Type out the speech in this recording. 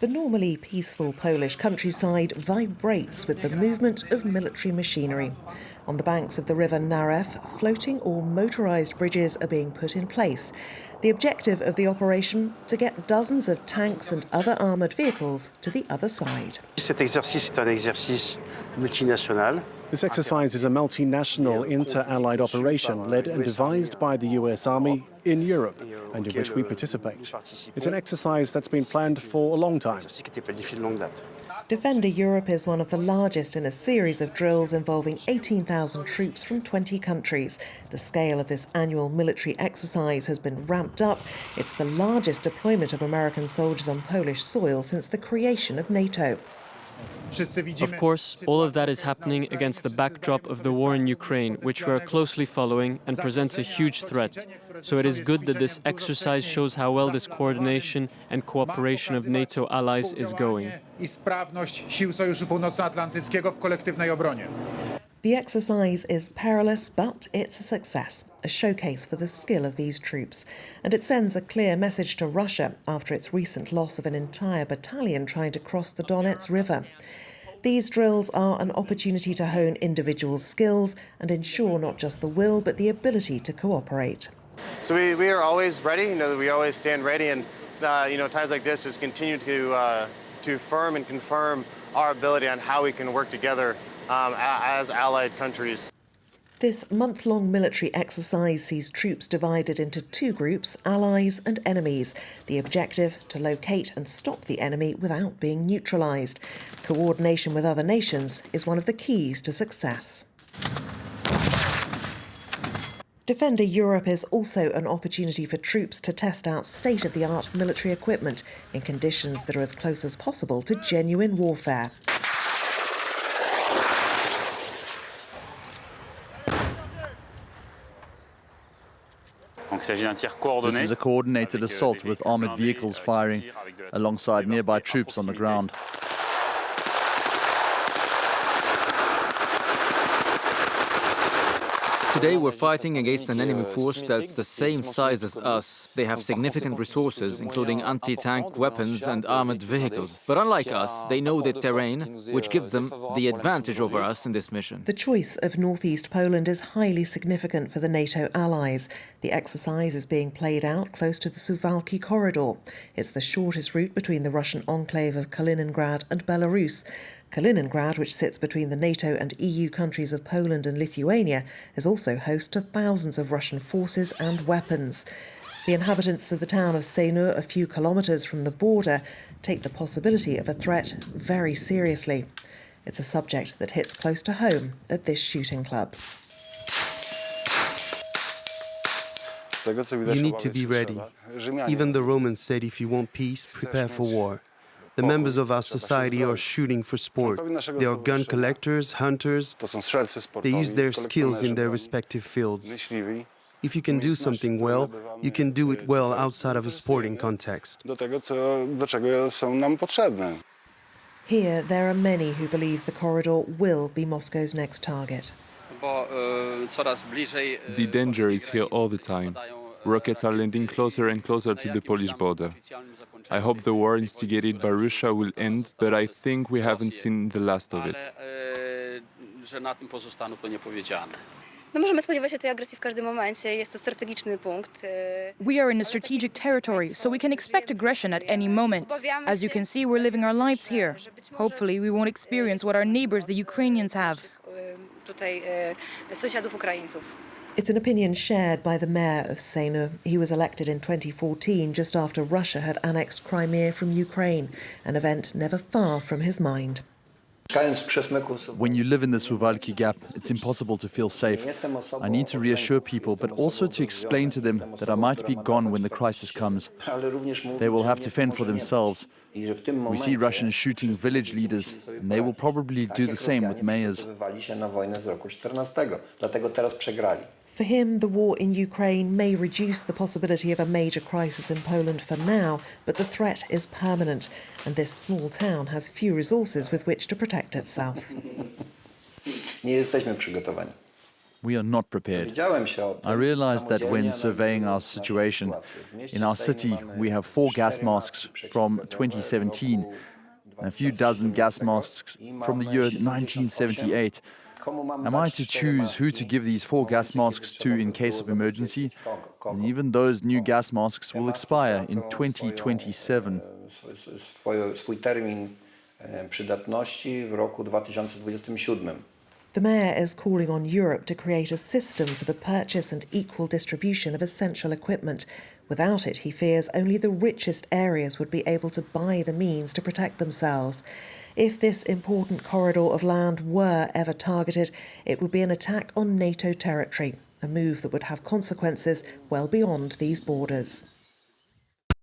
The normally peaceful Polish countryside vibrates with the movement of military machinery. On the banks of the river Narew, floating or motorised bridges are being put in place. The objective of the operation, to get dozens of tanks and other armoured vehicles to the other side. Cet exercice est un exercice multinational. This exercise is a multinational inter-allied operation led and devised by the US Army in Europe and in which we participate. It's an exercise that's been planned for a long time. Defender Europe is one of the largest in a series of drills involving 18,000 troops from 20 countries. The scale of this annual military exercise has been ramped up. It's the largest deployment of American soldiers on Polish soil since the creation of NATO. Of course, all of that is happening against the backdrop of the war in Ukraine, which we are closely following and presents a huge threat. So it is good that this exercise shows how well this coordination and cooperation of NATO allies is going. The exercise is perilous, but it's a success, a showcase for the skill of these troops. And it sends a clear message to Russia after its recent loss of an entire battalion trying to cross the Donets River. These drills are an opportunity to hone individual skills and ensure not just the will, but the ability to cooperate. So we are always ready, we always stand ready, and times like this just continue to firm and confirm our ability on how we can work together as allied countries. This month-long military exercise sees troops divided into two groups, allies and enemies. The objective, to locate and stop the enemy without being neutralised. Coordination with other nations is one of the keys to success. Defender Europe is also an opportunity for troops to test out state-of-the-art military equipment in conditions that are as close as possible to genuine warfare. This is a coordinated assault with armoured vehicles firing alongside nearby troops on the ground. Today we're fighting against an enemy force that's the same size as us. They have significant resources, including anti-tank weapons and armored vehicles. But unlike us, they know the terrain, which gives them the advantage over us in this mission. The choice of northeast Poland is highly significant for the NATO allies. The exercise is being played out close to the Suvalky Corridor. It's the shortest route between the Russian enclave of Kaliningrad and Belarus. Kaliningrad, which sits between the NATO and EU countries of Poland and Lithuania, is also host to thousands of Russian forces and weapons. The inhabitants of the town of Sejno, a few kilometres from the border, take the possibility of a threat very seriously. It's a subject that hits close to home at this shooting club. You need to be ready. Even the Romans said if you want peace, prepare for war. The members of our society are shooting for sport. They are gun collectors, hunters. They use their skills in their respective fields. If you can do something well, you can do it well outside of a sporting context. Here, there are many who believe the corridor will be Moscow's next target. The danger is here all the time. Rockets are landing closer and closer to the Polish border. I hope the war instigated by Russia will end, but I think we haven't seen the last of it. We are in a strategic territory, so we can expect aggression at any moment. As you can see, we're living our lives here. Hopefully, we won't experience what our neighbors, the Ukrainians, have. It's an opinion shared by the mayor of Sejno. He was elected in 2014, just after Russia had annexed Crimea from Ukraine, an event never far from his mind. When you live in the Suwalki gap, it's impossible to feel safe. I need to reassure people, but also to explain to them that I might be gone when the crisis comes. They will have to fend for themselves. We see Russians shooting village leaders, and they will probably do the same with mayors. For him, the war in Ukraine may reduce the possibility of a major crisis in Poland for now, but the threat is permanent, and this small town has few resources with which to protect itself. We are not prepared. I realized that when surveying our situation. In our city, we have 4 gas masks from 2017 and a few dozen gas masks from the year 1978. Am I to choose who to give these 4 gas masks to in case of emergency? And even those new gas masks will expire in 2027. The mayor is calling on Europe to create a system for the purchase and equal distribution of essential equipment. Without it, he fears only the richest areas would be able to buy the means to protect themselves. If this important corridor of land were ever targeted, it would be an attack on NATO territory, a move that would have consequences well beyond these borders.